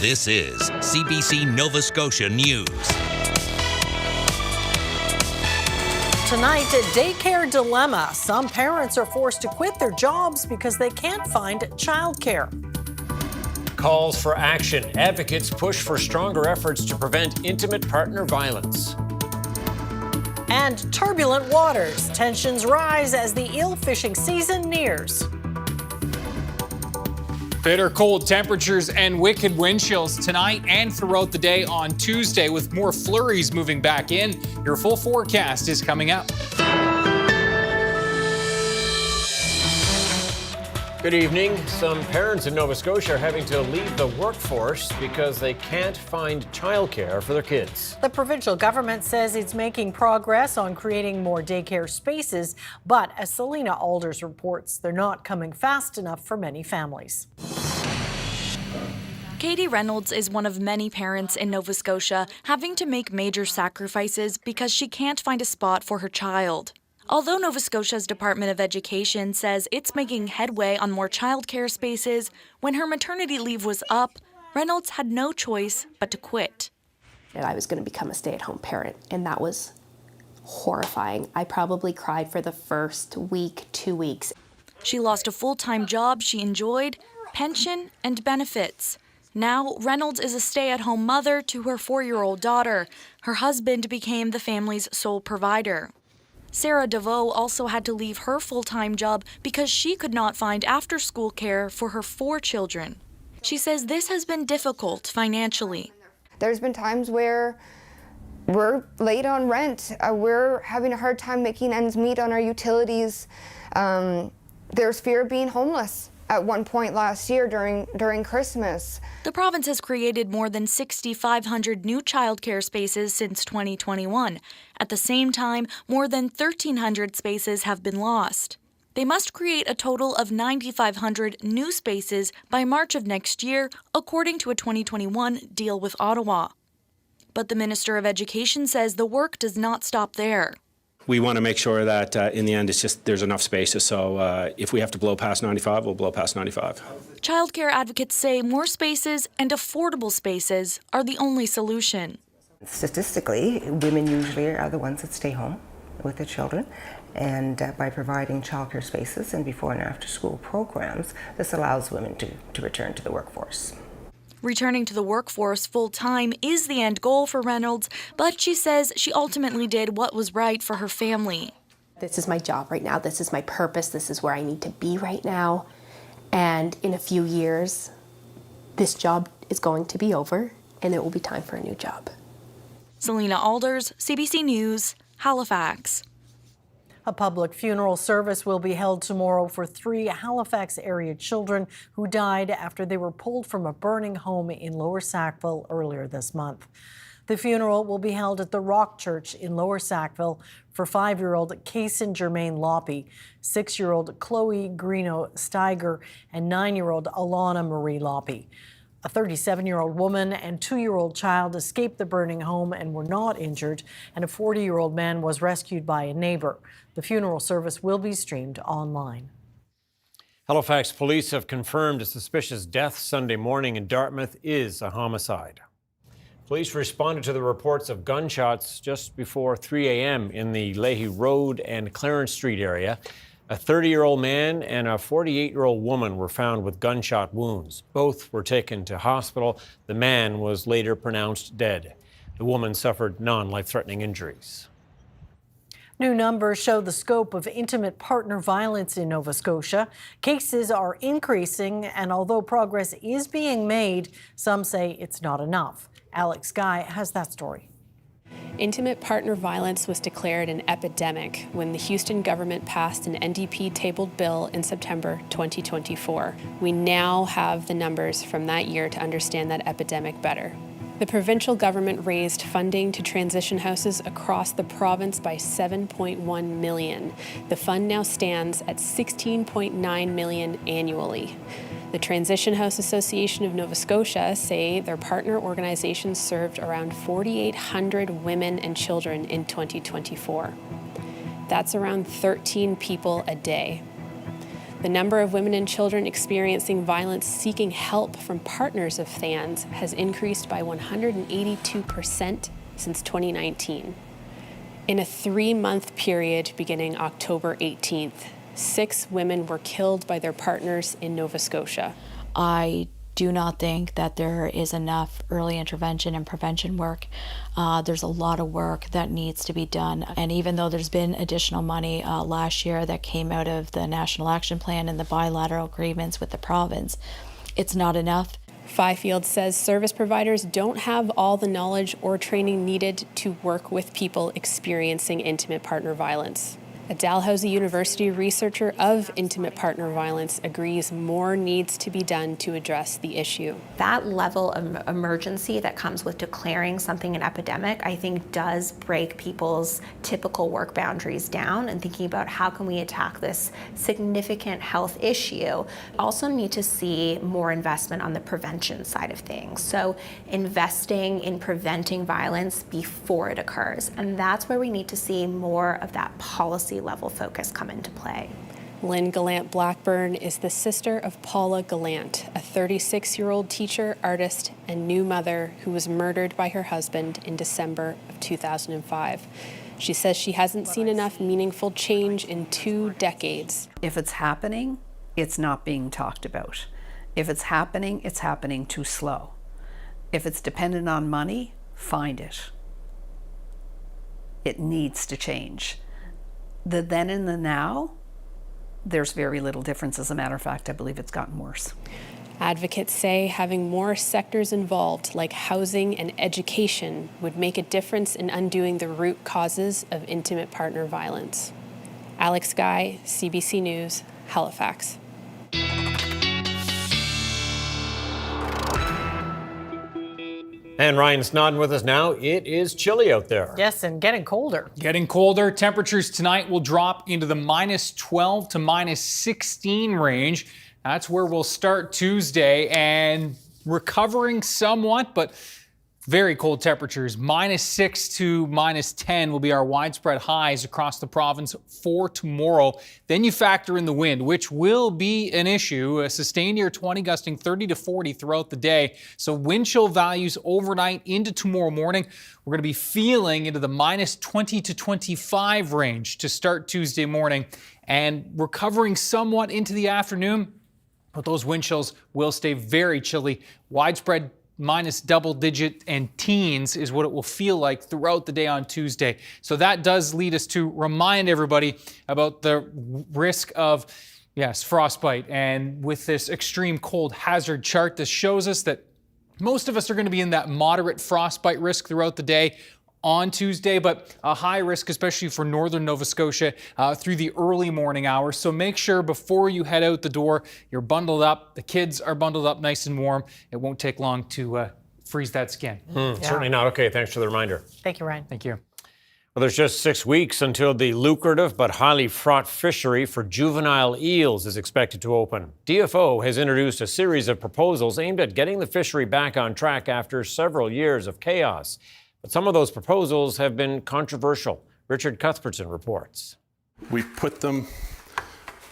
This is CBC Nova Scotia News. Tonight, a daycare dilemma. Some parents are forced to quit their jobs because they can't find childcare. Calls for action. Advocates push for stronger efforts to prevent intimate partner violence. And turbulent waters. Tensions rise as the eel fishing season nears. Bitter cold temperatures and wicked wind chills tonight and throughout the day on Tuesday, with more flurries moving back in. Your full forecast is coming up. Good evening. Some parents in Nova Scotia are having to leave the workforce because they can't find childcare for their kids. The provincial government says it's making progress on creating more daycare spaces, but as Selena Alders reports, they're not coming fast enough for many families. Katie Reynolds is one of many parents in Nova Scotia having to make major sacrifices because she can't find a spot for her child. Although Nova Scotia's Department of Education says it's making headway on more childcare spaces, when her maternity leave was up, Reynolds had no choice but to quit. And I was going to become a stay-at-home parent, and that was horrifying. I probably cried for the first week, 2 weeks. She lost a full-time job she enjoyed, pension, and benefits. Now, Reynolds is a stay-at-home mother to her 4-year-old daughter. Her husband became the family's sole provider. Sarah DeVoe also had to leave her full-time job because she could not find after-school care for her 4 children. She says this has been difficult financially. There's been times where we're late on rent. We're having a hard time making ends meet on our utilities. There's fear of being homeless at one point last year during Christmas. The province has created more than 6,500 new childcare spaces since 2021. At the same time, more than 1,300 spaces have been lost. They must create a total of 9,500 new spaces by March of next year, according to a 2021 deal with Ottawa. But the Minister of Education says the work does not stop there. We want to make sure that in the end there's enough spaces, so if we have to blow past 95, we'll blow past 95. Childcare advocates say more spaces and affordable spaces are the only solution. Statistically, women usually are the ones that stay home with their children, and by providing childcare spaces and before and after school programs, this allows women to return to the workforce. Returning to the workforce full-time is the end goal for Reynolds, but she says she ultimately did what was right for her family. This is my job right now. This is my purpose. This is where I need to be right now. And in a few years, this job is going to be over, and it will be time for a new job. Selena Alders, CBC News, Halifax. A public funeral service will be held tomorrow for 3 Halifax area children who died after they were pulled from a burning home in Lower Sackville earlier this month. The funeral will be held at the Rock Church in Lower Sackville for 5-year-old Kaysen Germain Loppy, 6-year-old Chloe Greeno Steiger, and 9-year-old Alana Marie Loppy. A 37-year-old woman and 2-year-old child escaped the burning home and were not injured, and a 40-year-old man was rescued by a neighbor. The funeral service will be streamed online. Halifax police have confirmed a suspicious death Sunday morning in Dartmouth is a homicide. Police responded to the reports of gunshots just before 3 a.m. in the Leahy Road and Clarence Street area. A 30-year-old man and a 48-year-old woman were found with gunshot wounds. Both were taken to hospital. The man was later pronounced dead. The woman suffered non-life-threatening injuries. New numbers show the scope of intimate partner violence in Nova Scotia. Cases are increasing, and although progress is being made, some say it's not enough. Alex Guy has that story. Intimate partner violence was declared an epidemic when the Houston government passed an NDP-tabled bill in September 2024. We now have the numbers from that year to understand that epidemic better. The provincial government raised funding to transition houses across the province by $7.1 million. The fund now stands at $16.9 million annually. The Transition House Association of Nova Scotia say their partner organizations served around 4,800 women and children in 2024. That's around 13 people a day. The number of women and children experiencing violence seeking help from partners of fans has increased by 182% since 2019. In a 3-month period beginning October 18th, 6 women were killed by their partners in Nova Scotia. I do not think that there is enough early intervention and prevention work. There's a lot of work that needs to be done. And even though there's been additional money last year that came out of the National Action Plan and the bilateral agreements with the province, it's not enough. Fifield says service providers don't have all the knowledge or training needed to work with people experiencing intimate partner violence. A Dalhousie University researcher of intimate partner violence agrees more needs to be done to address the issue. That level of emergency that comes with declaring something an epidemic, I think, does break people's typical work boundaries down and thinking about how can we attack this significant health issue. Also need to see more investment on the prevention side of things. So investing in preventing violence before it occurs. And that's where we need to see more of that policy level focus come into play. Lynn Gallant Blackburn is the sister of Paula Gallant, a 36-year-old teacher, artist, and new mother who was murdered by her husband in December of 2005. She says she hasn't seen enough meaningful change in 2 decades. If it's happening, it's not being talked about. If it's happening too slow. If it's dependent on money, find it. It needs to change. The then and the now, there's very little difference. As a matter of fact, I believe it's gotten worse. Advocates say having more sectors involved, like housing and education, would make a difference in undoing the root causes of intimate partner violence. Alex Guy, CBC News, Halifax. And Ryan Snoddon with us now. It is chilly out there. Yes, and getting colder. Getting colder. Temperatures tonight will drop into the -12 to -16 range. That's where we'll start Tuesday, and recovering somewhat, but very cold temperatures. -6 to -10 will be our widespread highs across the province for tomorrow. Then you factor in the wind, which will be an issue. A sustained near 20, gusting 30 to 40 throughout the day. So wind chill values overnight into tomorrow morning. We're going to be feeling into the -20 to 25 range to start Tuesday morning, and recovering somewhat into the afternoon. But those wind chills will stay very chilly. Widespread minus double digit and teens is what it will feel like throughout the day on Tuesday. So that does lead us to remind everybody about the risk of, yes, frostbite. And with this extreme cold hazard chart, this shows us that most of us are going to be in that moderate frostbite risk throughout the day on Tuesday, but a high risk, especially for northern Nova Scotia through the early morning hours. So make sure before you head out the door, you're bundled up. The kids are bundled up nice and warm. It won't take long to freeze that skin. Certainly not. Okay, thanks for the reminder. Thank you, Ryan. Thank you. Well, there's just 6 weeks until the lucrative but highly fraught fishery for juvenile eels is expected to open. DFO has introduced a series of proposals aimed at getting the fishery back on track after several years of chaos. But some of those proposals have been controversial. Richard Cuthbertson reports. We put them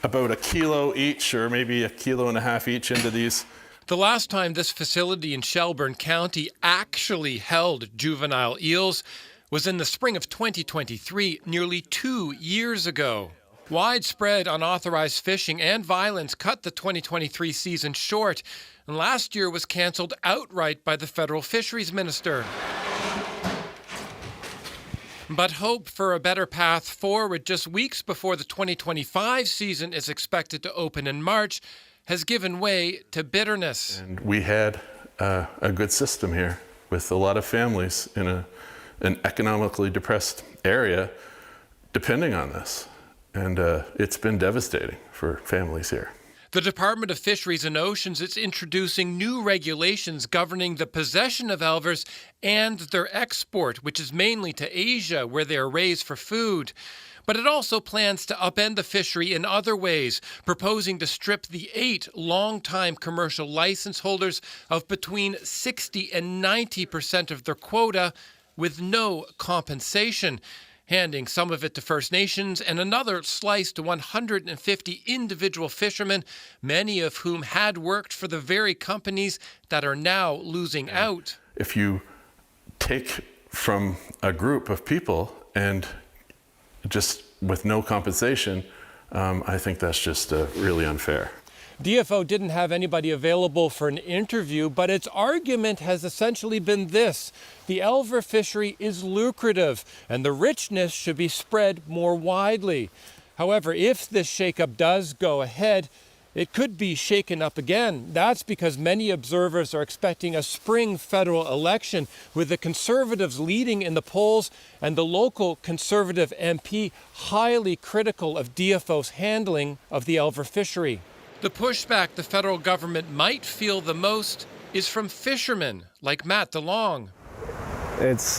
about 1 kilo each, or maybe 1.5 kilos each into these. The last time this facility in Shelburne County actually held juvenile eels was in the spring of 2023, nearly 2 years ago. Widespread unauthorized fishing and violence cut the 2023 season short, and last year was canceled outright by the federal fisheries minister. But hope for a better path forward just weeks before the 2025 season is expected to open in March has given way to bitterness. And we had a good system here with a lot of families in an economically depressed area depending on this. And it's been devastating for families here. The Department of Fisheries and Oceans is introducing new regulations governing the possession of elvers and their export, which is mainly to Asia, where they are raised for food. But it also plans to upend the fishery in other ways, proposing to strip the 8 long-time commercial license holders of between 60% and 90% of their quota with no compensation. handing some of it to First Nations and another slice to 150 individual fishermen, many of whom had worked for the very companies that are now losing out. If you take from a group of people and just with no compensation, I think that's just really unfair. DFO didn't have anybody available for an interview, but its argument has essentially been this: the Elver fishery is lucrative and the richness should be spread more widely. However, if this shakeup does go ahead, it could be shaken up again. That's because many observers are expecting a spring federal election with the Conservatives leading in the polls and the local Conservative MP highly critical of DFO's handling of the Elver fishery. The pushback the federal government might feel the most is from fishermen like Matt DeLong. It's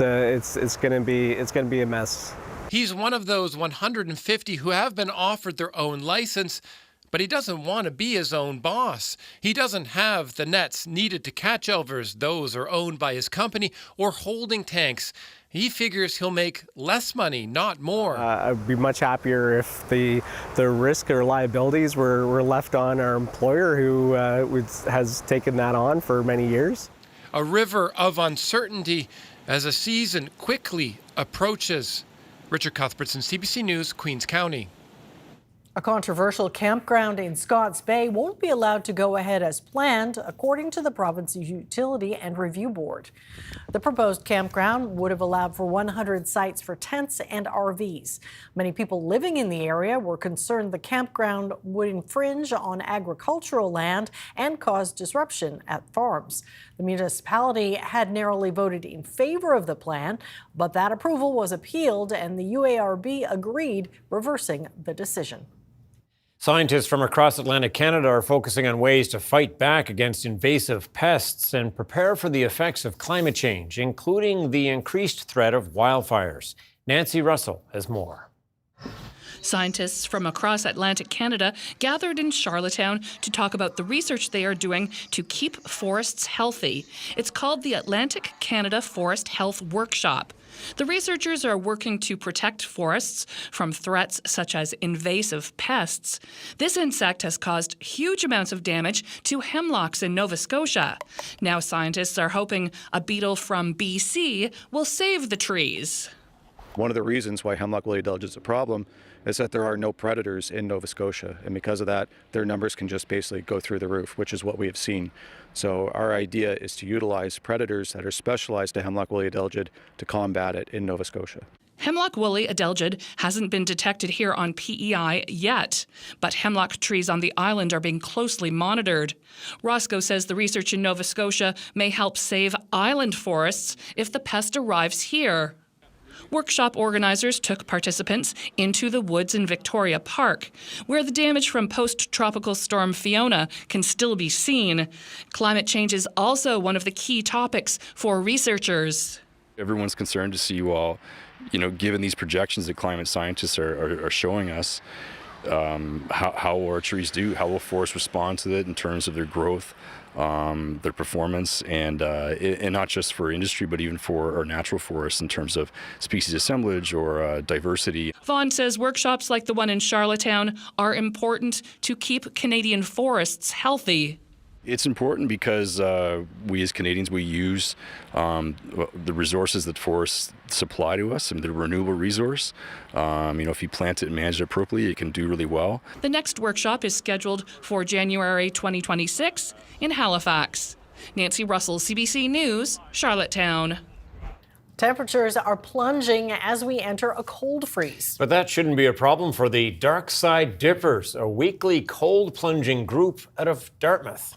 going to be a mess. He's one of those 150 who have been offered their own license, but he doesn't want to be his own boss. He doesn't have the nets needed to catch elvers. Those are owned by his company or holding tanks. He figures he'll make less money, not more. I'd be much happier if the risk or liabilities were left on our employer who has taken that on for many years. A river of uncertainty as a season quickly approaches. Richard Cuthbertson, CBC News, Queens County. A controversial campground in Scotts Bay won't be allowed to go ahead as planned, according to the province's Utility and Review Board. The proposed campground would have allowed for 100 sites for tents and RVs. Many people living in the area were concerned the campground would infringe on agricultural land and cause disruption at farms. The municipality had narrowly voted in favor of the plan, but that approval was appealed and the UARB agreed, reversing the decision. Scientists from across Atlantic Canada are focusing on ways to fight back against invasive pests and prepare for the effects of climate change, including the increased threat of wildfires. Nancy Russell has more. Scientists from across Atlantic Canada gathered in Charlottetown to talk about the research they are doing to keep forests healthy. It's called the Atlantic Canada Forest Health Workshop. The researchers are working to protect forests from threats such as invasive pests. This insect has caused huge amounts of damage to hemlocks in Nova Scotia. Now scientists are hoping a beetle from BC will save the trees. One of the reasons why hemlock woolly adelgid is a problem is that there are no predators in Nova Scotia, and because of that, their numbers can just basically go through the roof, which is what we have seen. So our idea is to utilize predators that are specialized to hemlock woolly adelgid to combat it in Nova Scotia. Hemlock woolly adelgid hasn't been detected here on PEI yet, but hemlock trees on the island are being closely monitored. Roscoe says the research in Nova Scotia may help save island forests if the pest arrives here. Workshop organizers took participants into the woods in Victoria Park, where the damage from post-tropical storm Fiona can still be seen. Climate change is also one of the key topics for researchers. Everyone's concerned to see you all, given these projections that climate scientists are showing us, how our trees do, how will forests respond to it in terms of their growth, their performance, and not just for industry, but even for our natural forests in terms of species assemblage or diversity. Vaughan says workshops like the one in Charlottetown are important to keep Canadian forests healthy. It's important because we as Canadians, we use the resources that forests supply to us, and the renewable resource. If you plant it and manage it appropriately, it can do really well. The next workshop is scheduled for January 2026 in Halifax. Nancy Russell, CBC News, Charlottetown. Temperatures are plunging as we enter a cold freeze. But that shouldn't be a problem for the Dark Side Dippers, a weekly cold plunging group out of Dartmouth.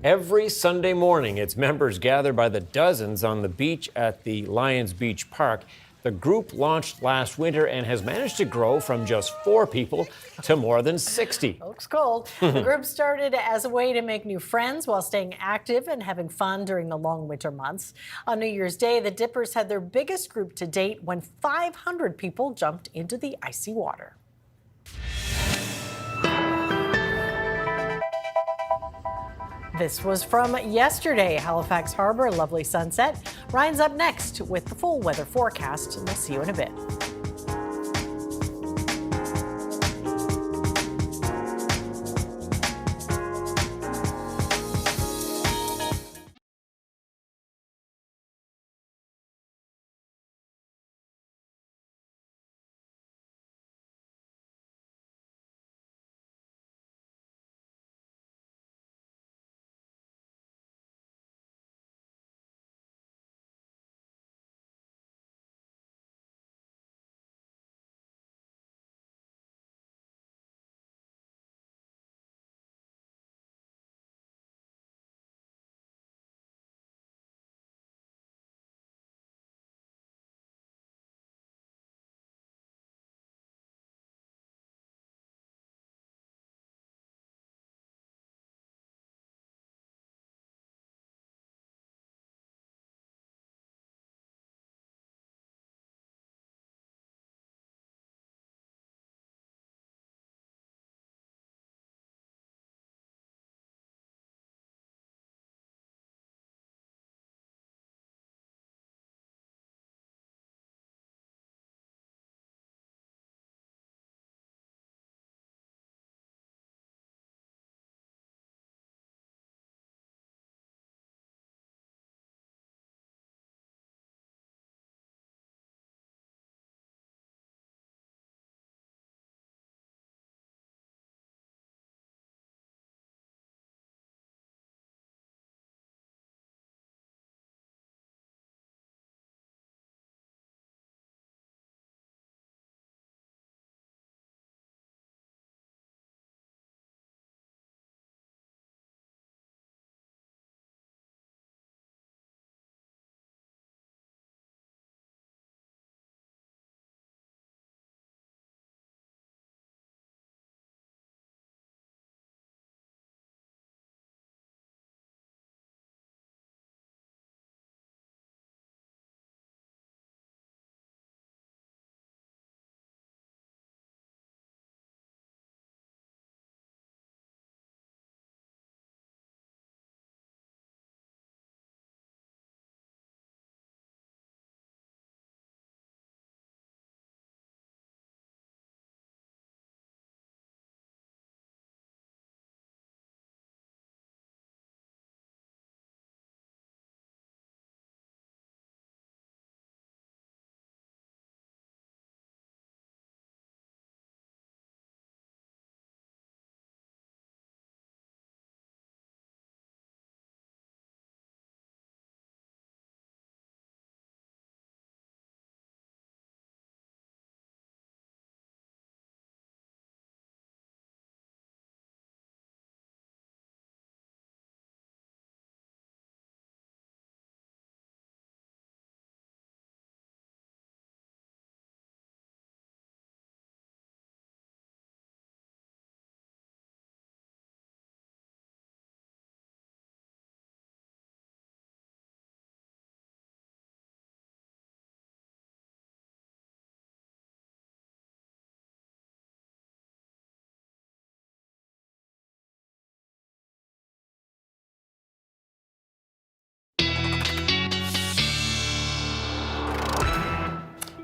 Every Sunday morning, its members gather by the dozens on the beach at the Lions Beach Park. The group launched last winter and has managed to grow from just 4 people to more than 60. Looks cold. The group started as a way to make new friends while staying active and having fun during the long winter months. On New Year's Day, the Dippers had their biggest group to date when 500 people jumped into the icy water. This was from yesterday. Halifax Harbor, lovely sunset. Ryan's up next with the full weather forecast, and we'll see you in a bit.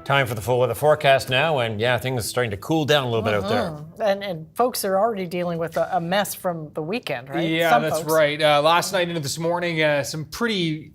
Time for the full weather forecast now, and yeah, things are starting to cool down a little bit out there. And folks are already dealing with a mess from the weekend, right? Yeah, Some that's folks. right. Last night into this morning, some pretty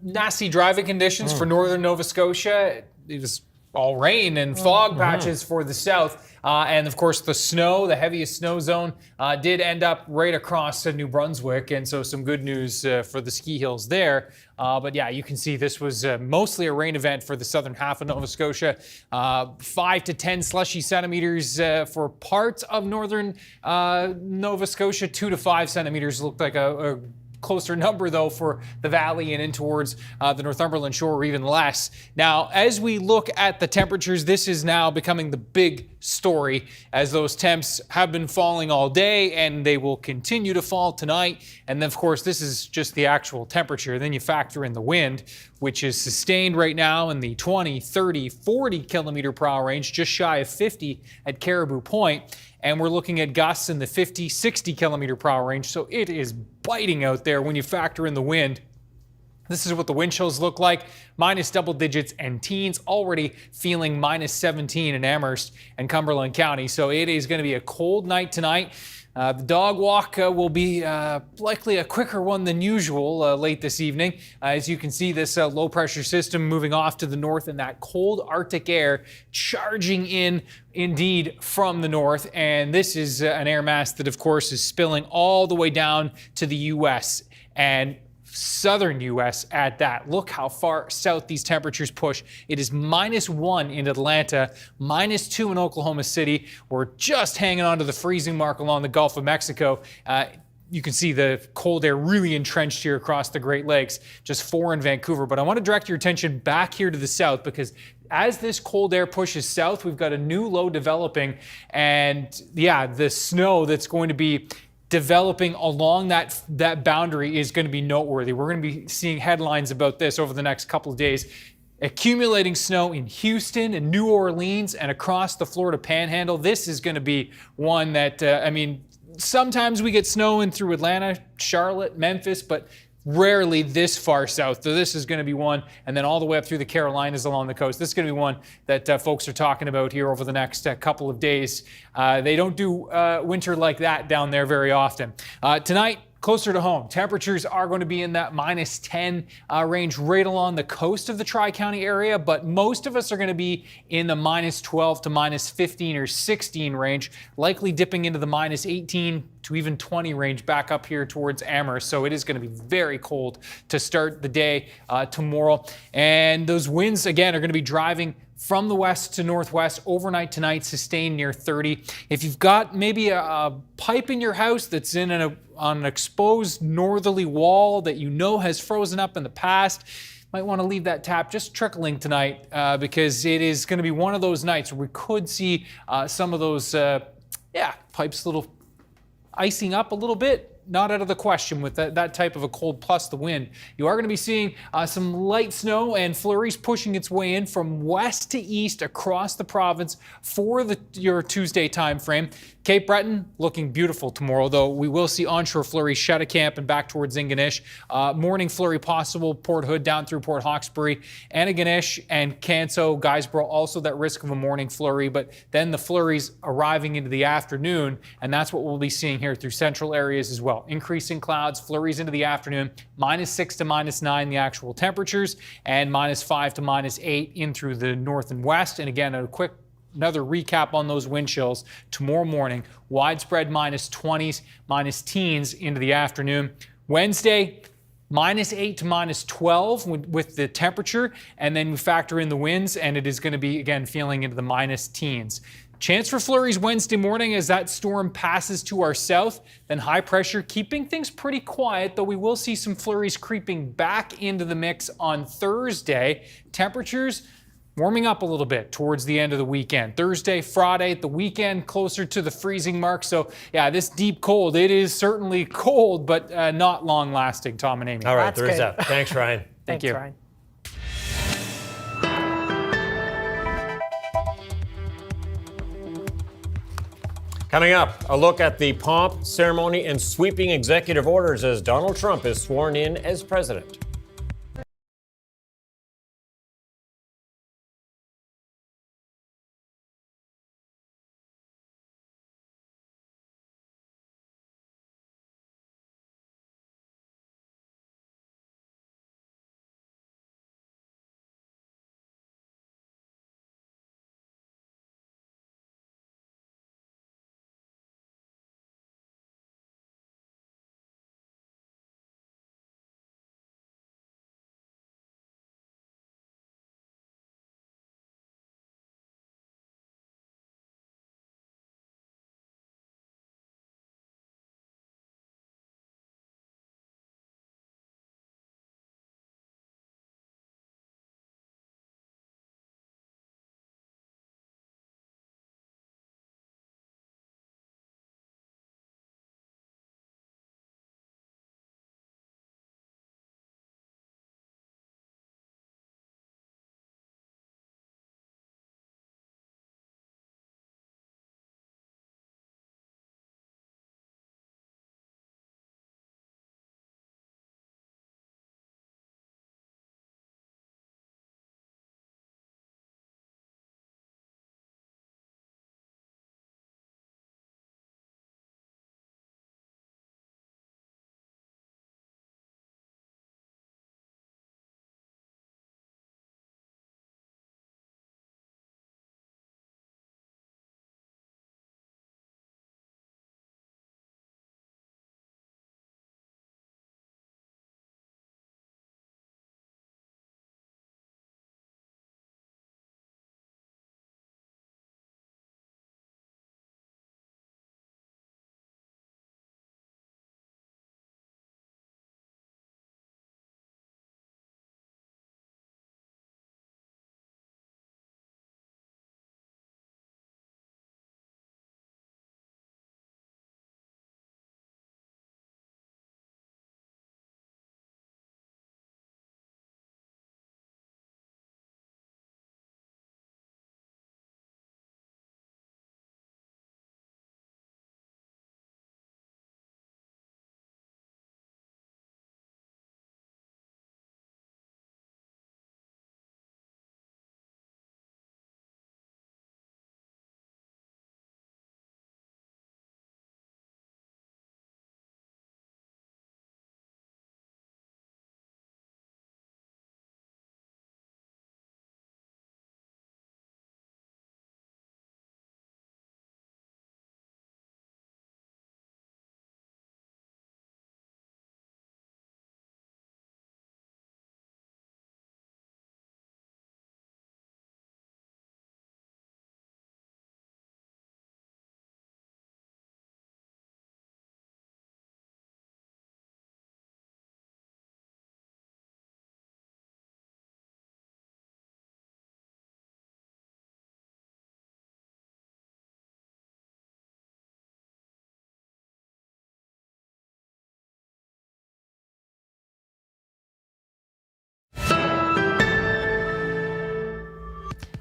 nasty driving conditions for northern Nova Scotia. It was all rain and fog patches for the south. And of course, the snow, the heaviest snow zone, did end up right across New Brunswick. And so some good news for the ski hills there. But yeah, you can see this was mostly a rain event for the southern half of Nova Scotia. 5 to 10 slushy centimeters for parts of northern Nova Scotia. 2 to 5 centimeters looked like a closer number, though, for the valley and in towards the Northumberland shore, or even less. Now, as we look at the temperatures, this is now becoming the big story, as those temps have been falling all day and they will continue to fall tonight. And then, of course, this is just the actual temperature. Then you factor in the wind, which is sustained right now in the 20, 30, 40 kilometer per hour range, just shy of 50 at Caribou Point. And we're looking at gusts in the 50, 60 kilometer per hour range. So it is biting out there when you factor in the wind. This is what the wind chills look like. Minus double digits and teens, already feeling minus 17 in Amherst and Cumberland County. So it is going to be a cold night tonight. The dog walk will be likely a quicker one than usual late this evening. As you can see, this low pressure system moving off to the north and that cold Arctic air charging in indeed from the north. And this is an air mass that, of course, is spilling all the way down to the U.S. and southern U.S. at that. Look how far south these temperatures push. It is -1 in Atlanta, -2 in Oklahoma City. We're just hanging on to the freezing mark along the Gulf of Mexico. You can see the cold air really entrenched here across the Great Lakes, just 4 in Vancouver. But I want to direct your attention back here to the south, because as this cold air pushes south, we've got a new low developing. And yeah, the snow that's going to be developing along that boundary is going to be noteworthy. We're going to be seeing headlines about this over the next couple of days. Accumulating snow in Houston and New Orleans and across the Florida Panhandle. This is going to be one that, sometimes we get snow in through Atlanta, Charlotte, Memphis, but rarely this far south. So this is going to be one, and then all the way up through the Carolinas along the coast. This is going to be one that folks are talking about here over the next couple of days. They don't do winter like that down there very often. Tonight, closer to home, temperatures are going to be in that -10 range right along the coast of the Tri-County area, but most of us are going to be in the -12 to -15 or 16 range, likely dipping into the -18 to even 20 range back up here towards Amherst. So it is going to be very cold to start the day tomorrow. And those winds, again, are going to be driving from the west to northwest overnight tonight, sustained near 30. If you've got maybe a pipe in your house that's on an exposed northerly wall that you know has frozen up in the past, might want to leave that tap just trickling tonight, because it is going to be one of those nights where we could see some of those pipes little icing up a little bit. Not out of the question with that type of a cold plus the wind. You are going to be seeing some light snow and flurries pushing its way in from west to east across the province for your Tuesday time frame. Cape Breton looking beautiful tomorrow, though we will see onshore flurries, Shetticamp and back towards Ingonish. Morning flurry possible, Port Hood down through Port Hawkesbury, Antigonish and Canso, Guysborough, also that risk of a morning flurry, but then the flurries arriving into the afternoon, and that's what we'll be seeing here through central areas as well. Increasing clouds, flurries into the afternoon, -6 to -9 the actual temperatures, and -5 to -8 in through the north and west. And again, another recap on those wind chills tomorrow morning. Widespread -20s, -teens into the afternoon. Wednesday, -8 to -12 with the temperature, and then we factor in the winds, and it is going to be, again, feeling into the -teens. Chance for flurries Wednesday morning as that storm passes to our south. Then high pressure keeping things pretty quiet, though we will see some flurries creeping back into the mix on Thursday. Temperatures warming up a little bit towards the end of the weekend. Thursday, Friday, the weekend closer to the freezing mark. So yeah, this deep cold, it is certainly cold, but not long lasting, Tom and Amy. All right, there is that. Thanks, Ryan. Thanks, you. Ryan. Coming up, a look at the pomp, ceremony, and sweeping executive orders as Donald Trump is sworn in as president.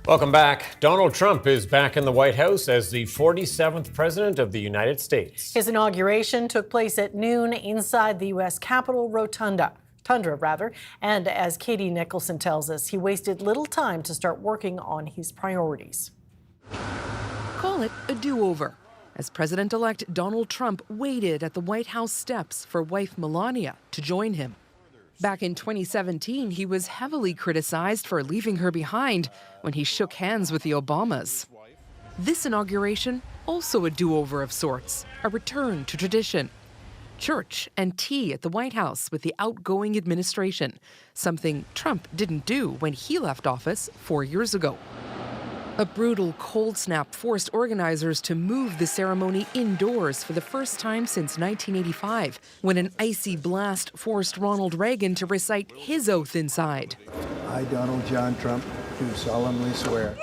Welcome back. Donald Trump is back in the White House as the 47th President of the United States. His inauguration took place at noon inside the U.S. Capitol Tundra. And as Katie Nicholson tells us, he wasted little time to start working on his priorities. Call it a do-over, as President-elect Donald Trump waited at the White House steps for wife Melania to join him. Back in 2017, he was heavily criticized for leaving her behind when he shook hands with the Obamas. This inauguration, also a do-over of sorts, a return to tradition. Church and tea at the White House with the outgoing administration, something Trump didn't do when he left office 4 years ago. A brutal cold snap forced organizers to move the ceremony indoors for the first time since 1985, when an icy blast forced Ronald Reagan to recite his oath inside. I, Donald John Trump, do solemnly swear.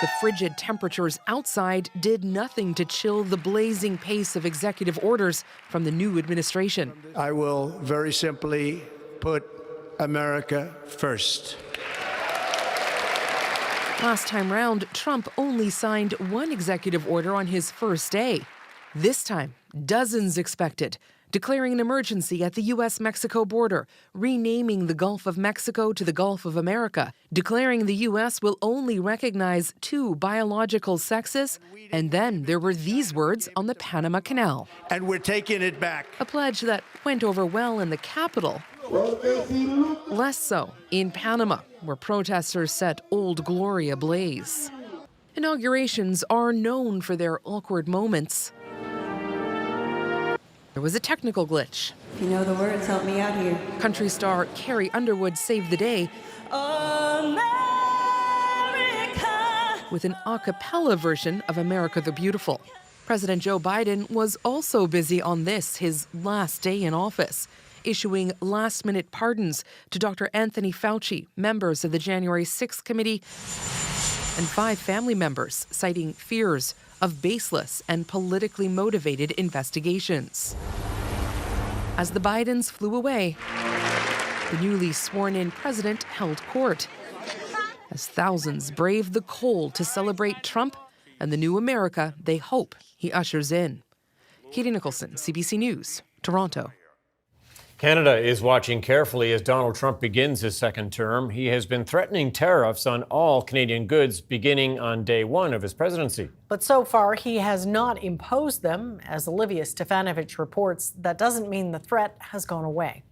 The frigid temperatures outside did nothing to chill the blazing pace of executive orders from the new administration. I will very simply put America first. Last time round, Trump only signed one executive order on his first day. This time, dozens expected, declaring an emergency at the U.S.-Mexico border, renaming the Gulf of Mexico to the Gulf of America, declaring the U.S. will only recognize 2 biological sexes, and then there were these words on the Panama Canal. And we're taking it back. A pledge that went over well in the capital, less so in Panama, where protesters set Old Glory ablaze. Inaugurations are known for their awkward moments. There was a technical glitch. If you know the words, help me out here. Country star Carrie Underwood saved the day America. with an a cappella version of America the Beautiful. President Joe Biden was also busy on this, his last day in office, issuing last-minute pardons to Dr. Anthony Fauci, members of the January 6th committee, and 5 family members, citing fears of baseless and politically motivated investigations. As the Bidens flew away, the newly sworn-in president held court, as thousands braved the cold to celebrate Trump and the new America they hope he ushers in. Katie Nicholson, CBC News, Toronto. Canada is watching carefully as Donald Trump begins his second term. He has been threatening tariffs on all Canadian goods beginning on day 1 of his presidency. But so far, he has not imposed them. As Olivia Stefanovich reports, that doesn't mean the threat has gone away.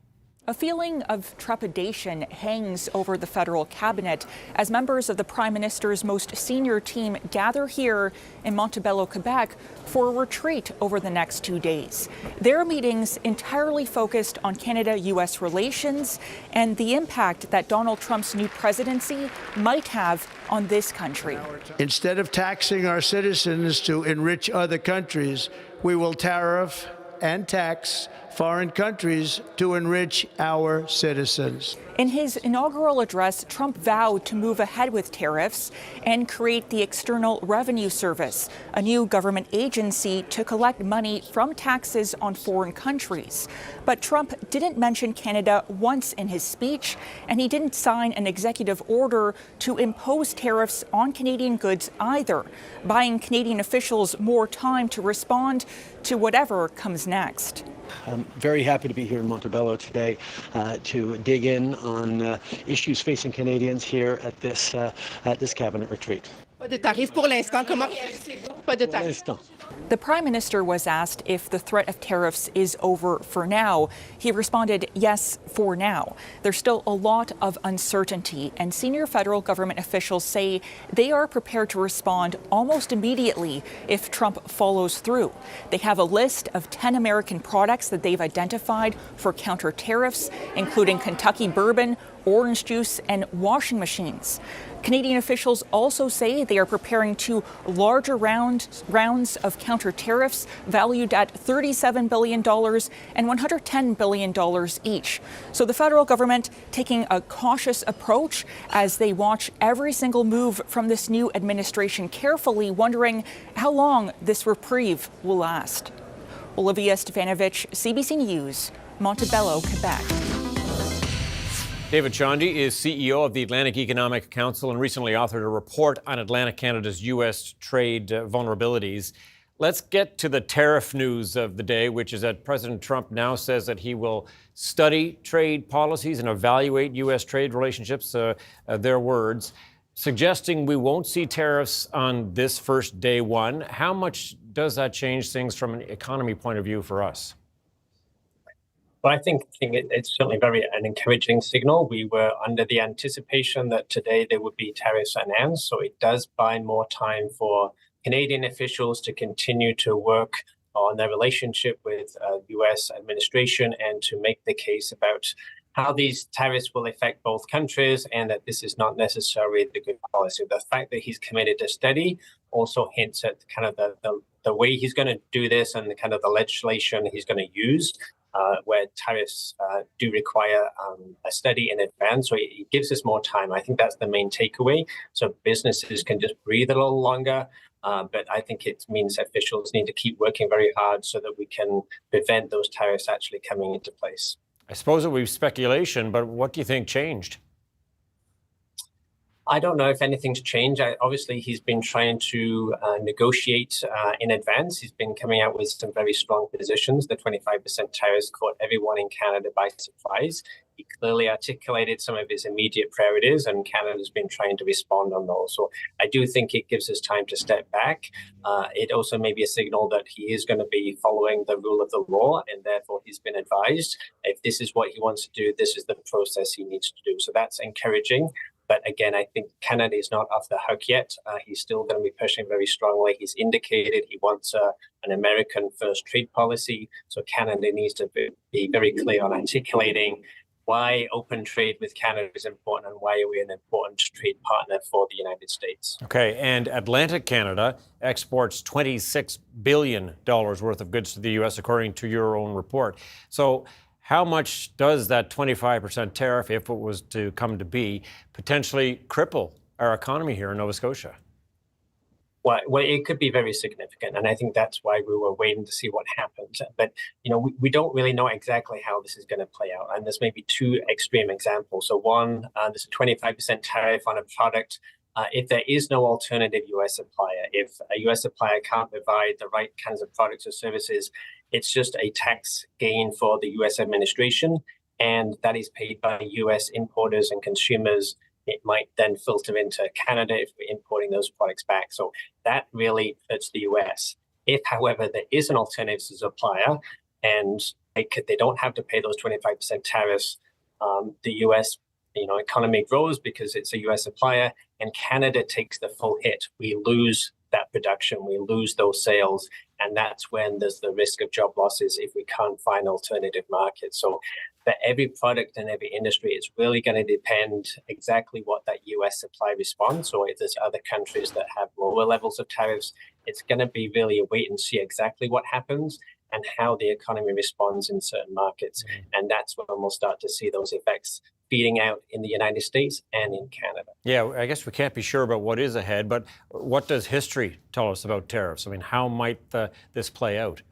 A feeling of trepidation hangs over the federal cabinet as members of the Prime Minister's most senior team gather here in Montebello, Quebec, for a retreat over the next 2 days. Their meetings entirely focused on Canada-U.S. relations and the impact that Donald Trump's new presidency might have on this country. Instead of taxing our citizens to enrich other countries, we will tariff and tax foreign countries to enrich our citizens. In his inaugural address, Trump vowed to move ahead with tariffs and create the External Revenue Service, a new government agency to collect money from taxes on foreign countries. But Trump didn't mention Canada once in his speech, and he didn't sign an executive order to impose tariffs on Canadian goods either, buying Canadian officials more time to respond to whatever comes next. I'm very happy to be here in Montebello today to dig in on issues facing Canadians here at this cabinet retreat. The Prime Minister was asked if the threat of tariffs is over for now. He responded, yes, for now. There's still a lot of uncertainty, and senior federal government officials say they are prepared to respond almost immediately if Trump follows through. They have a list of 10 American products that they've identified for counter tariffs, including Kentucky bourbon, orange juice, and washing machines. Canadian officials also say they are preparing 2 larger rounds of counter tariffs valued at $37 billion and $110 billion each. So the federal government taking a cautious approach as they watch every single move from this new administration carefully, wondering how long this reprieve will last. Olivia Stefanovich, CBC News, Montebello, Quebec. David Chandy is CEO of the Atlantic Economic Council and recently authored a report on Atlantic Canada's U.S. trade vulnerabilities. Let's get to the tariff news of the day, which is that President Trump now says that he will study trade policies and evaluate U.S. trade relationships, their words, suggesting we won't see tariffs on this first day one. How much does that change things from an economy point of view for us? Well, I think it's certainly an encouraging signal. We were under the anticipation that today there would be tariffs announced, so it does buy more time for Canadian officials to continue to work on their relationship with the U.S. administration and to make the case about how these tariffs will affect both countries and that this is not necessarily the good policy. The fact that he's committed to study also hints at kind of the way he's going to do this and the kind of the legislation he's going to use. Where tariffs do require a study in advance. So it gives us more time. I think that's the main takeaway. So businesses can just breathe a little longer. But I think it means officials need to keep working very hard so that we can prevent those tariffs actually coming into place. I suppose it would be speculation, but what do you think changed? I don't know if anything's changed. Obviously, he's been trying to negotiate in advance. He's been coming out with some very strong positions. The 25% tariffs caught everyone in Canada by surprise. He clearly articulated some of his immediate priorities, and Canada's been trying to respond on those. So I do think it gives us time to step back. It also may be a signal that he is going to be following the rule of the law, and therefore he's been advised if this is what he wants to do, this is the process he needs to do. So that's encouraging. But again, I think Canada is not off the hook yet. He's still going to be pushing very strongly. He's indicated he wants an American first trade policy. So Canada needs to be very clear on articulating why open trade with Canada is important and why are we an important trade partner for the United States. Okay, and Atlantic Canada exports $26 billion worth of goods to the U.S., according to your own report. So how much does that 25% tariff, if it was to come to be, potentially cripple our economy here in Nova Scotia? Well, it could be very significant, and I think that's why we were waiting to see what happened. But, we don't really know exactly how this is going to play out, and there's maybe two extreme examples. So one, there's a 25% tariff on a product. If there is no alternative U.S. supplier, if a U.S. supplier can't provide the right kinds of products or services, it's just a tax gain for the U.S. administration, and that is paid by U.S. importers and consumers. It might then filter into Canada if we're importing those products back. So that really hurts the U.S. If, however, there is an alternative supplier and they don't have to pay those 25% tariffs, the U.S. economy grows because it's a U.S. supplier, and Canada takes the full hit. We lose that production, we lose those sales, and that's when there's the risk of job losses if we can't find alternative markets. So for every product and every industry, it's really going to depend exactly what that U.S. supply responds. So if there's other countries that have lower levels of tariffs, it's going to be really a wait and see exactly what happens and how the economy responds in certain markets. And that's when we'll start to see those effects feeding out in the United States and in Canada. Yeah, I guess we can't be sure about what is ahead, but what does history tell us about tariffs? I mean, how might this play out?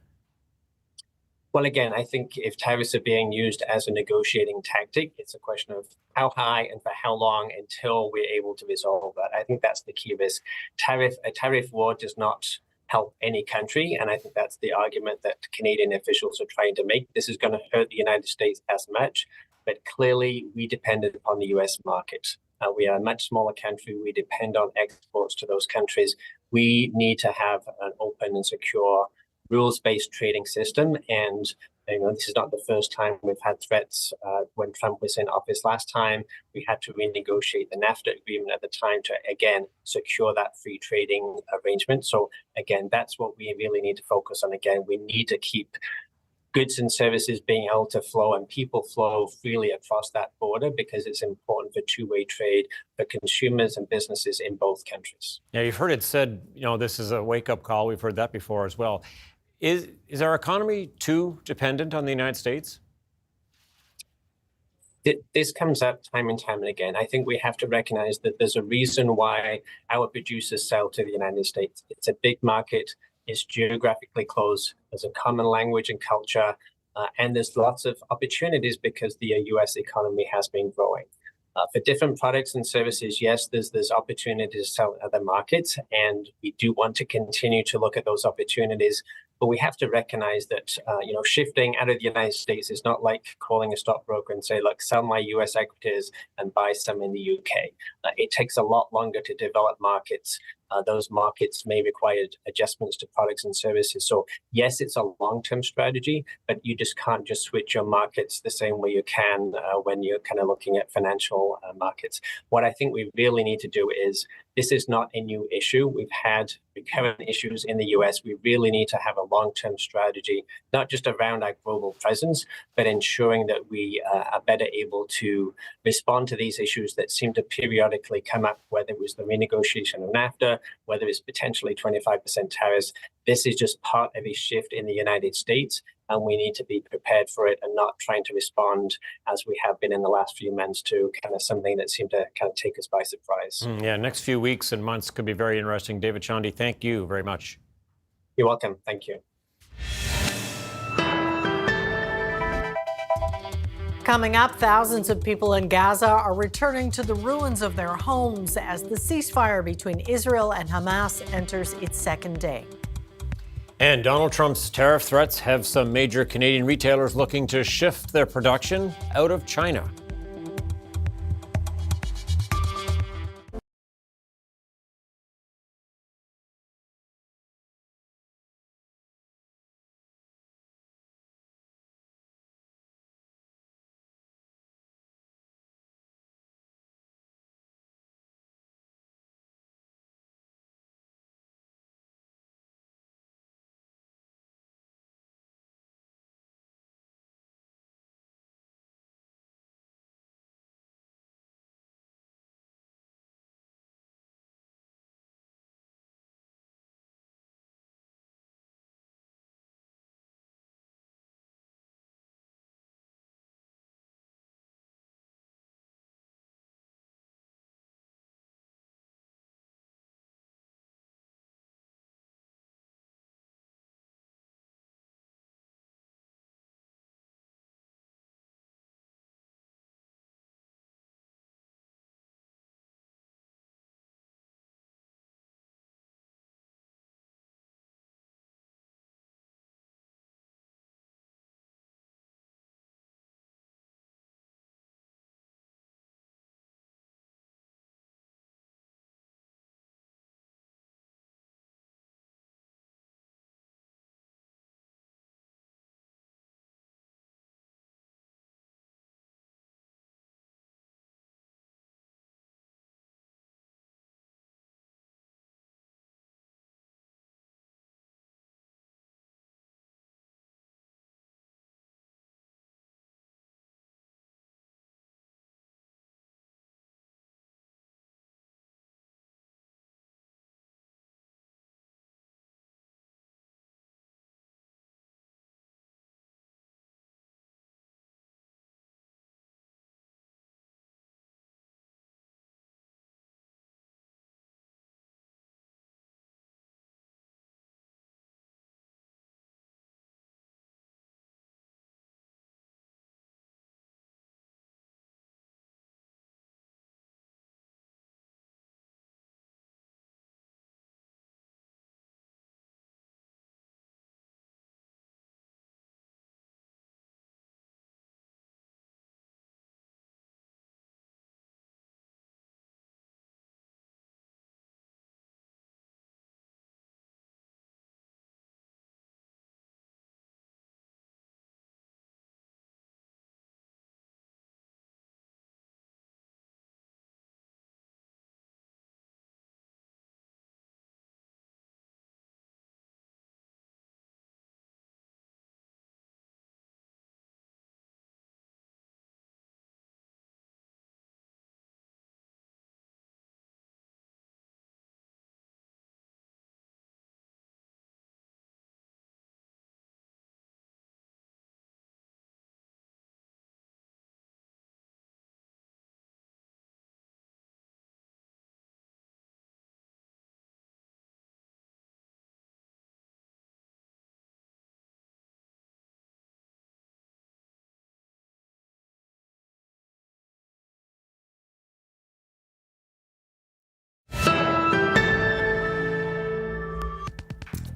Well, again, I think if tariffs are being used as a negotiating tactic, it's a question of how high and for how long until we're able to resolve that. I think that's the key risk. A tariff war does not help any country, and I think that's the argument that Canadian officials are trying to make. This is going to hurt the United States as much, but clearly we depend upon the U.S. market. We are a much smaller country. We depend on exports to those countries. We need to have an open and secure rules-based trading system. And this is not the first time we've had threats. When Trump was in office last time, we had to renegotiate the NAFTA agreement at the time to, again, secure that free trading arrangement. So, again, that's what we really need to focus on. Again, we need to keep goods and services being able to flow and people flow freely across that border because it's important for two-way trade for consumers and businesses in both countries. Yeah, you've heard it said, this is a wake-up call. We've heard that before as well. Is our economy too dependent on the United States? This comes up time and time and again. I think we have to recognize that there's a reason why our producers sell to the United States. It's a big market. It's geographically close. There's a common language and culture. and there's lots of opportunities because the U.S. economy has been growing. For different products and services, yes, there's opportunities to sell in other markets, and we do want to continue to look at those opportunities. But we have to recognize that, shifting out of the United States is not like calling a stockbroker and say, look, sell my U.S. equities and buy some in the U.K. It takes a lot longer to develop markets. Those markets may require adjustments to products and services. So yes, it's a long-term strategy, but you just can't just switch your markets the same way you can when you're kind of looking at financial markets. What I think we really need to do is, this is not a new issue. We've had recurrent issues in the US. We really need to have a long-term strategy, not just around our global presence, but ensuring that we are better able to respond to these issues that seem to periodically come up, whether it was the renegotiation of NAFTA, whether it's potentially 25% tariffs. This is just part of a shift in the United States, and we need to be prepared for it and not trying to respond as we have been in the last few months to kind of something that seemed to kind of take us by surprise. Yeah, next few weeks and months could be very interesting. David Chandy, thank you very much. You're welcome. Thank you. Coming up, thousands of people in Gaza are returning to the ruins of their homes as the ceasefire between Israel and Hamas enters its second day. And Donald Trump's tariff threats have some major Canadian retailers looking to shift their production out of China.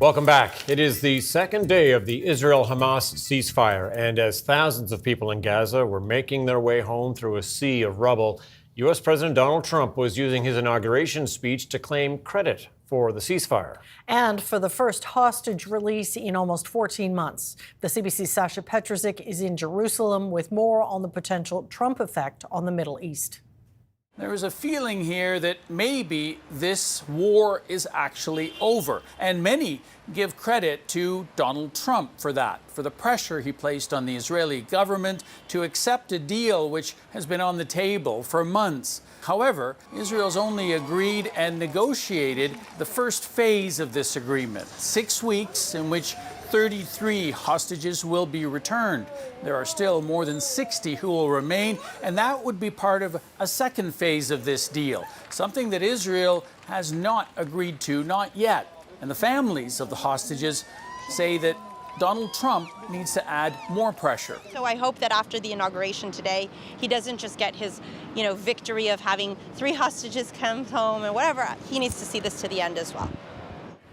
Welcome back. It is the second day of the Israel-Hamas ceasefire, and as thousands of people in Gaza were making their way home through a sea of rubble, U.S. President Donald Trump was using his inauguration speech to claim credit for the ceasefire. And for the first hostage release in almost 14 months. The CBC's Sasha Petrusik is in Jerusalem with more on the potential Trump effect on the Middle East. There is a feeling here that maybe this war is actually over, and many give credit to Donald Trump for that, for the pressure he placed on the Israeli government to accept a deal which has been on the table for months. However, Israel's only agreed and negotiated the first phase of this agreement, 6 weeks in which 33 hostages will be returned. There are still more than 60 who will remain, and that would be part of a second phase of this deal, something that Israel has not agreed to, not yet. And the families of the hostages say that Donald Trump needs to add more pressure. So I hope that after the inauguration today, he doesn't just get his, victory of having 3 hostages come home and whatever. He needs to see this to the end as well.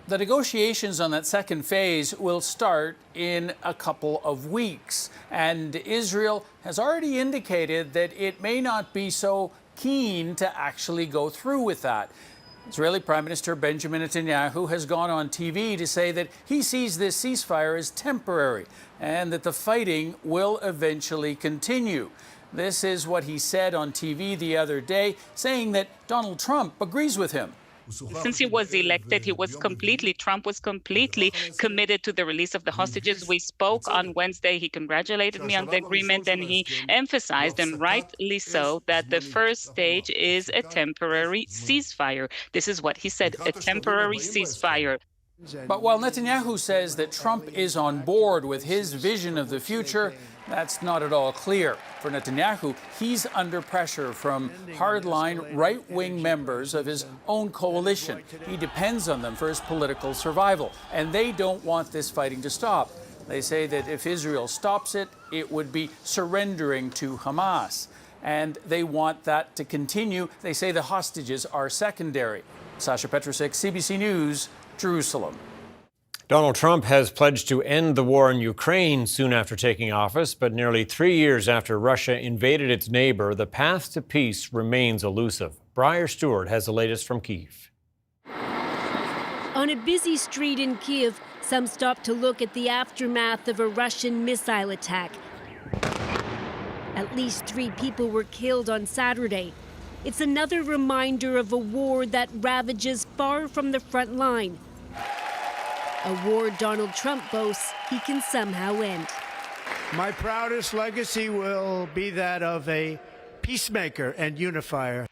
The negotiations on that second phase will start in a couple of weeks, and Israel has already indicated that it may not be so keen to actually go through with that. Israeli Prime Minister Benjamin Netanyahu has gone on TV to say that he sees this ceasefire as temporary and that the fighting will eventually continue. This is what he said on TV the other day, saying that Donald Trump agrees with him. Since he was elected, Trump was completely committed to the release of the hostages. We spoke on Wednesday. He congratulated me on the agreement, and he emphasized, and rightly so, that the first stage is a temporary ceasefire. This is what he said, a temporary ceasefire. But while Netanyahu says that Trump is on board with his vision of the future, that's not at all clear. For Netanyahu, he's under pressure from hardline right-wing members of his own coalition. He depends on them for his political survival, and they don't want this fighting to stop. They say that if Israel stops it, it would be surrendering to Hamas, and they want that to continue. They say the hostages are secondary. Sasha Petrusik, CBC News, Jerusalem. Donald Trump has pledged to end the war in Ukraine soon after taking office, but nearly 3 years after Russia invaded its neighbor, the path to peace remains elusive. Briar Stewart has the latest from Kyiv. On a busy street in Kyiv, some stop to look at the aftermath of a Russian missile attack. At least 3 people were killed on Saturday. It's another reminder of a war that ravages far from the front line. A war Donald Trump boasts he can somehow end. My proudest legacy will be that of a peacemaker and unifier.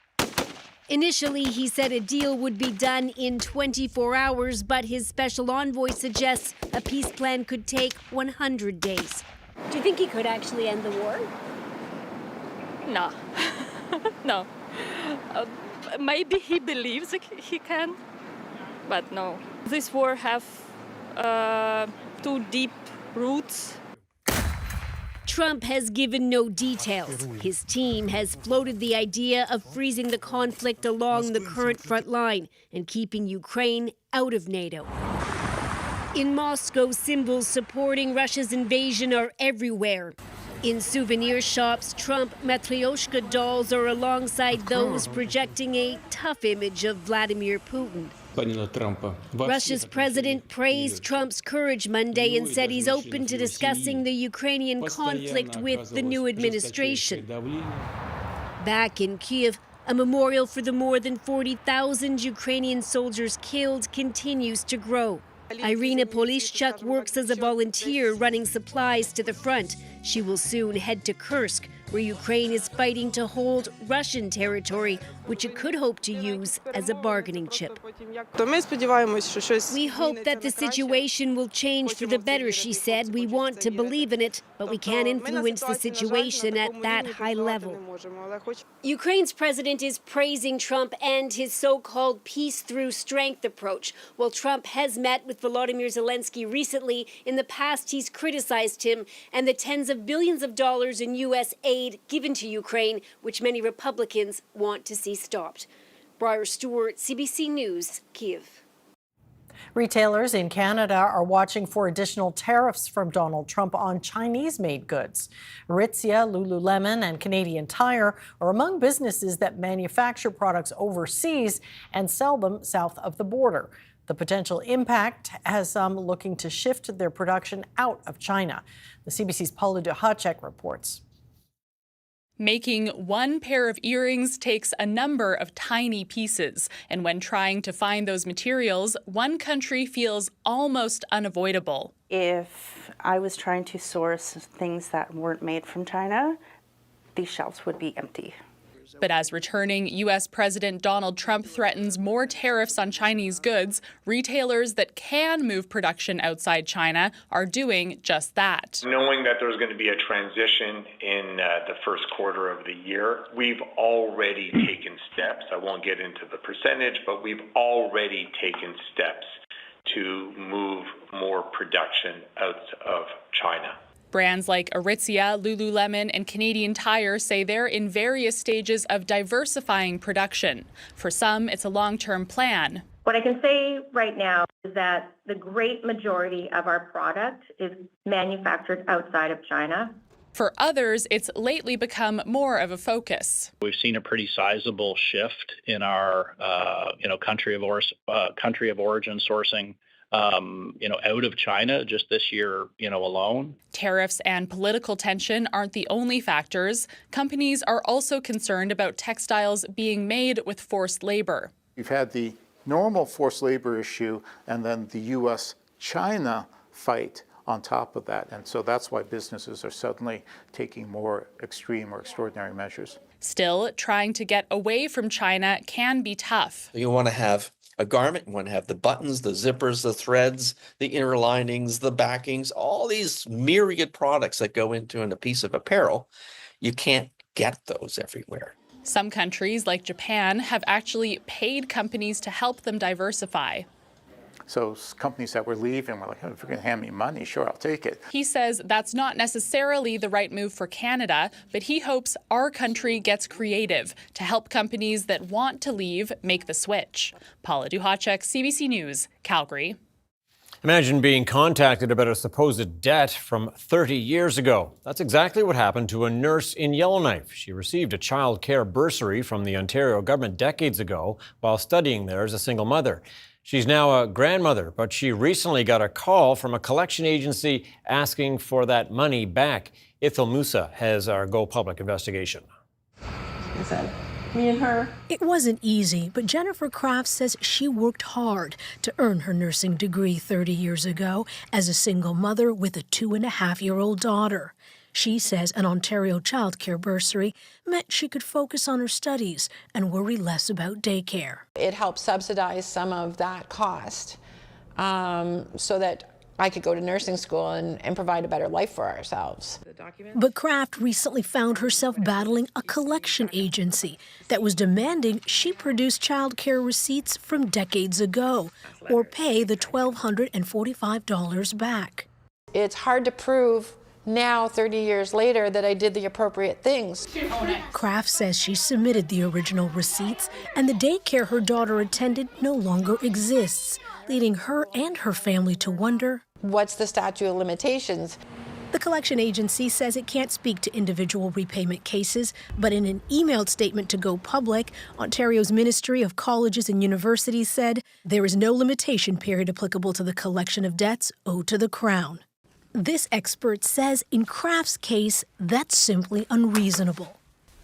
Initially, he said a deal would be done in 24 hours, but his special envoy suggests a peace plan could take 100 days. Do you think he could actually end the war? No. No. Maybe he believes he can, but no. This war have too deep roots. Trump has given no details. His team has floated the idea of freezing the conflict along the current front line and keeping Ukraine out of NATO. In Moscow, symbols supporting Russia's invasion are everywhere. In souvenir shops, Trump Matryoshka dolls are alongside those projecting a tough image of Vladimir Putin. Russia's president praised Trump's courage Monday and said he's open to discussing the Ukrainian conflict with the new administration. Back in Kyiv, a memorial for the more than 40,000 Ukrainian soldiers killed continues to grow. Irina Polishchuk works as a volunteer running supplies to the front. She will soon head to Kursk, where Ukraine is fighting to hold Russian territory, which it could hope to use as a bargaining chip. We hope that the situation will change for the better, she said. We want to believe in it, but we can't influence the situation at that high level. Ukraine's president is praising Trump and his so-called peace through strength approach. While Trump has met with Volodymyr Zelensky recently, in the past he's criticized him and the tens of billions of dollars in U.S. aid given to Ukraine, which many Republicans want to see stopped. Briar Stewart, CBC News, Kyiv. Retailers in Canada are watching for additional tariffs from Donald Trump on Chinese-made goods. Aritzia, Lululemon, and Canadian Tire are among businesses that manufacture products overseas and sell them south of the border. The potential impact has some looking to shift their production out of China. The CBC's Paula Duhacek reports. Making one pair of earrings takes a number of tiny pieces, and when trying to find those materials, one country feels almost unavoidable. If I was trying to source things that weren't made from China, these shelves would be empty. But as returning U.S. President Donald Trump threatens more tariffs on Chinese goods, retailers that can move production outside China are doing just that. Knowing that there's going to be a transition in the first quarter of the year, we've already taken steps. I won't get into the percentage, but we've already taken steps to move more production out of China. Brands like Aritzia, Lululemon, and Canadian Tire say they're in various stages of diversifying production. For some, it's a long-term plan. What I can say right now is that the great majority of our product is manufactured outside of China. For others, it's lately become more of a focus. We've seen a pretty sizable shift in our, country of origin sourcing. Out of China just this year, alone. Tariffs and political tension aren't the only factors. Companies are also concerned about textiles being made with forced labor. You've had the normal forced labor issue and then the U.S.-China fight on top of that. And so that's why businesses are suddenly taking more extreme or extraordinary measures. Still, trying to get away from China can be tough. You want to have a garment, you want to have the buttons, the zippers, the threads, the inner linings, the backings, all these myriad products that go into a piece of apparel. You can't get those everywhere. Some countries, like Japan, have actually paid companies to help them diversify. So companies that were leaving were like, oh, if you're going to hand me money, sure, I'll take it. He says that's not necessarily the right move for Canada, but he hopes our country gets creative to help companies that want to leave make the switch. Paula Duhacek, CBC News, Calgary. Imagine being contacted about a supposed debt from 30 years ago. That's exactly what happened to a nurse in Yellowknife. She received a child care bursary from the Ontario government decades ago while studying there as a single mother. She's now a grandmother, but she recently got a call from a collection agency asking for that money back. Ithil Musa has our Go Public investigation. Is that me and her? It wasn't easy, but Jennifer Kraft says she worked hard to earn her nursing degree 30 years ago as a single mother with a 2.5-year-old daughter. She says an Ontario child care bursary meant she could focus on her studies and worry less about daycare. It helped subsidize some of that cost so that I could go to nursing school and provide a better life for ourselves. But Kraft recently found herself battling a collection agency that was demanding she produce child care receipts from decades ago or pay the $1,245 back. It's hard to prove now, 30 years later, that I did the appropriate things. Kraft says she submitted the original receipts, and the daycare her daughter attended no longer exists, leading her and her family to wonder, what's the statute of limitations? The collection agency says it can't speak to individual repayment cases, but in an emailed statement to Go Public, Ontario's Ministry of Colleges and Universities said there is no limitation period applicable to the collection of debts owed to the Crown. This expert says in Kraft's case, that's simply unreasonable.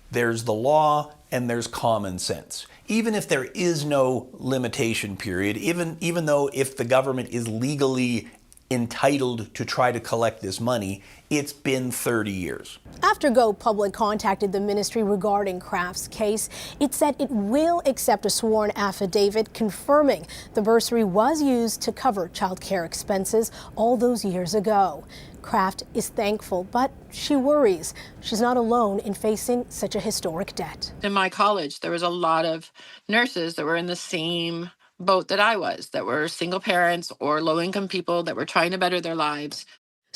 There's the law and there's common sense. Even if there is no limitation period, even though if the government is legally entitled to try to collect this money, it's been 30 years. After Go Public contacted the ministry regarding Kraft's case, it said it will accept a sworn affidavit confirming the bursary was used to cover child care expenses all those years ago. Kraft is thankful, but she worries she's not alone in facing such a historic debt. In my college, there was a lot of nurses that were in the same boat that I was, that were single parents or low-income people that were trying to better their lives.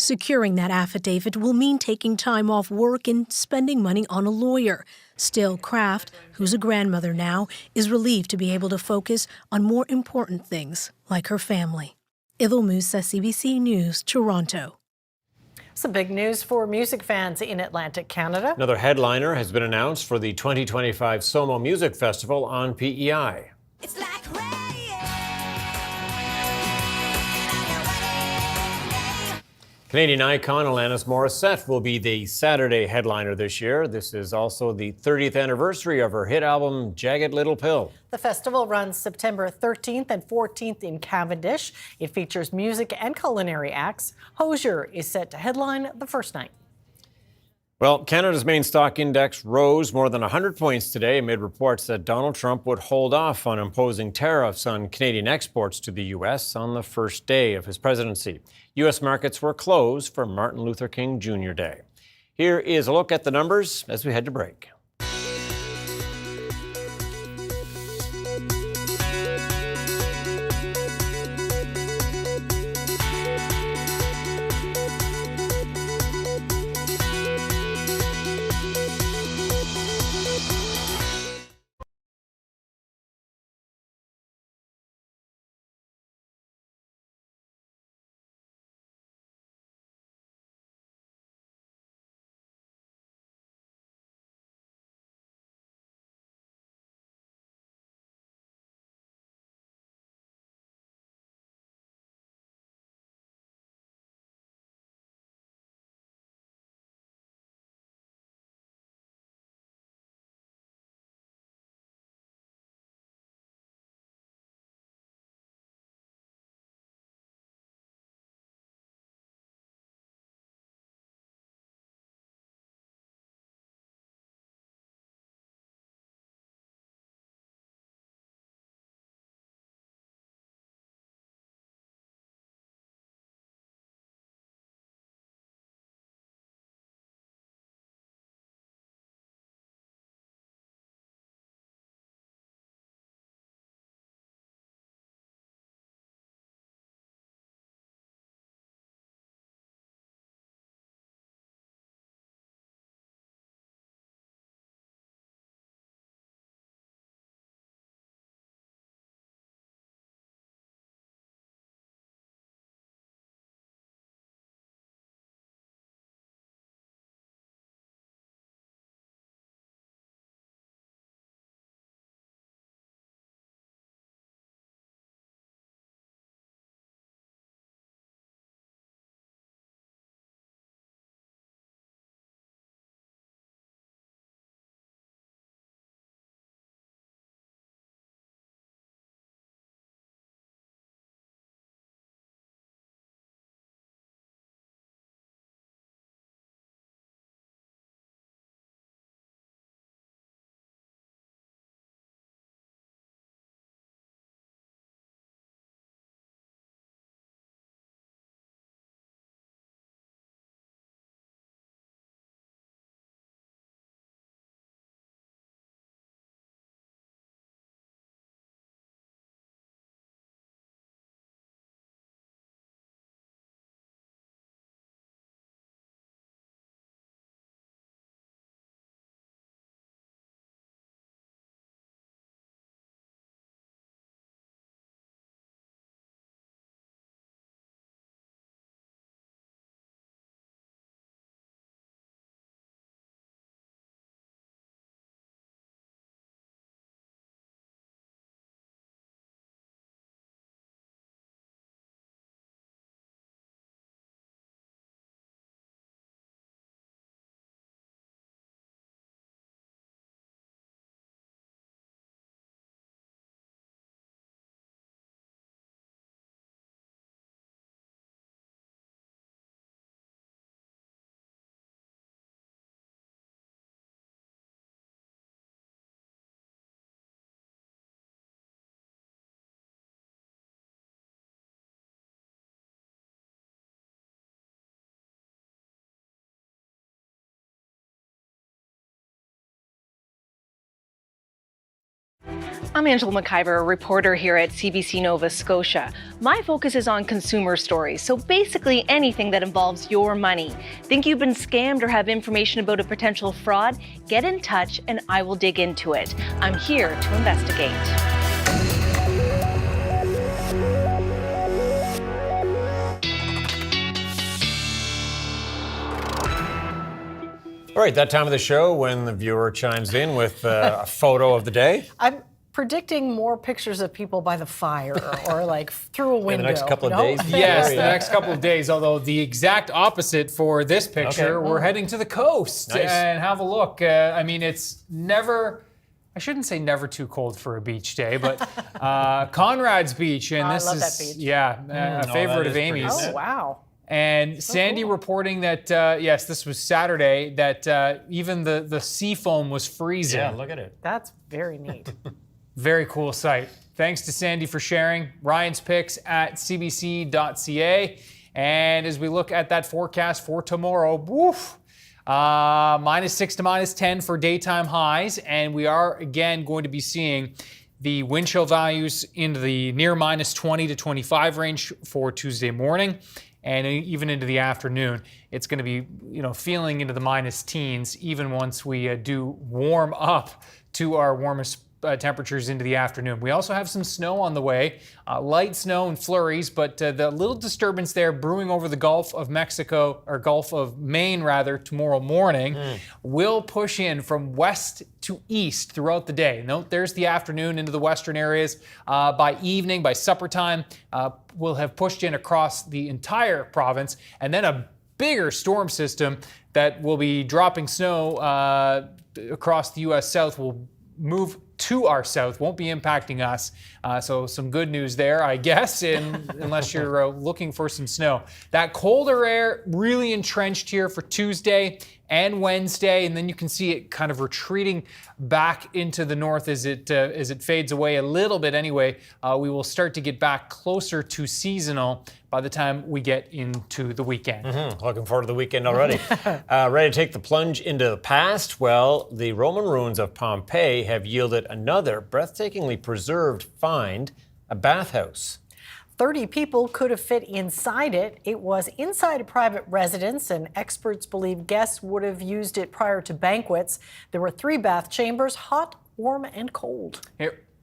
Securing that affidavit will mean taking time off work and spending money on a lawyer. Still, Kraft, who's a grandmother now, is relieved to be able to focus on more important things, like her family. Idil Musa, CBC News, Toronto. Some big news for music fans in Atlantic Canada. Another headliner has been announced for the 2025 Somo Music Festival on PEI. Canadian icon Alanis Morissette will be the Saturday headliner this year. This is also the 30th anniversary of her hit album, Jagged Little Pill. The festival runs September 13th and 14th in Cavendish. It features music and culinary acts. Hozier is set to headline the first night. Well, Canada's main stock index rose more than 100 points today amid reports that Donald Trump would hold off on imposing tariffs on Canadian exports to the U.S. on the first day of his presidency. U.S. markets were closed for Martin Luther King Jr. Day. Here is a look at the numbers as we head to break. I'm Angela McIver, a reporter here at CBC Nova Scotia. My focus is on consumer stories, so basically anything that involves your money. Think you've been scammed or have information about a potential fraud? Get in touch and I will dig into it. I'm here to investigate. All right, that time of the show when the viewer chimes in with a photo of the day. I'm predicting more pictures of people by the fire or like through a window. In the next couple of days? Yes, the next couple of days, although the exact opposite for this picture. Okay. We're heading to the coast and have a look. I mean, it's never... I shouldn't say never too cold for a beach day, but Conrad's Beach. And this I love is, that beach. Yeah, a favorite of Amy's. Oh, wow. And Sandy reporting that, yes, this was Saturday, that even the sea foam was freezing. Yeah, look at it. That's very neat. Very cool sight. Thanks to Sandy for sharing. Ryan's picks at cbc.ca. And as we look at that forecast for tomorrow, woof, -6 to -10 for daytime highs. And we are, again, going to be seeing the wind chill values into the near -20 to 25 range for Tuesday morning. And even into the afternoon, it's going to be, feeling into the minus teens, even once we do warm up to our warmest temperatures into the afternoon. We also have some snow on the way, light snow and flurries, but the little disturbance there brewing over the Gulf of Mexico, or Gulf of Maine rather, tomorrow morning will push in from west to east throughout the day. Note there's the afternoon into the western areas. By evening, by supper time, we'll have pushed in across the entire province, and then a bigger storm system that will be dropping snow across the U.S. South will move to our south, won't be impacting us. So some good news there, I guess, unless you're looking for some snow. That colder air really entrenched here for Tuesday and Wednesday, and then you can see it kind of retreating back into the north as it fades away a little bit anyway. We will start to get back closer to seasonal by the time we get into the weekend. Looking forward to the weekend already. Ready to take the plunge into the past? Well, the Roman ruins of Pompeii have yielded another breathtakingly preserved find, a bathhouse. 30 people could have fit inside it. It was inside a private residence, and experts believe guests would have used it prior to banquets. There were 3 bath chambers, hot, warm, and cold.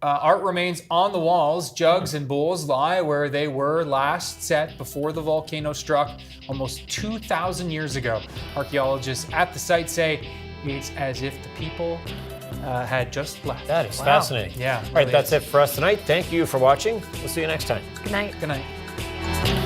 Art remains on the walls. Jugs and bowls lie where they were last set before the volcano struck almost 2,000 years ago. Archaeologists at the site say it's as if the people had just left. That is fascinating. Yeah. All right, that's it for us tonight. Thank you for watching. We'll see you next time. Good night. Good night.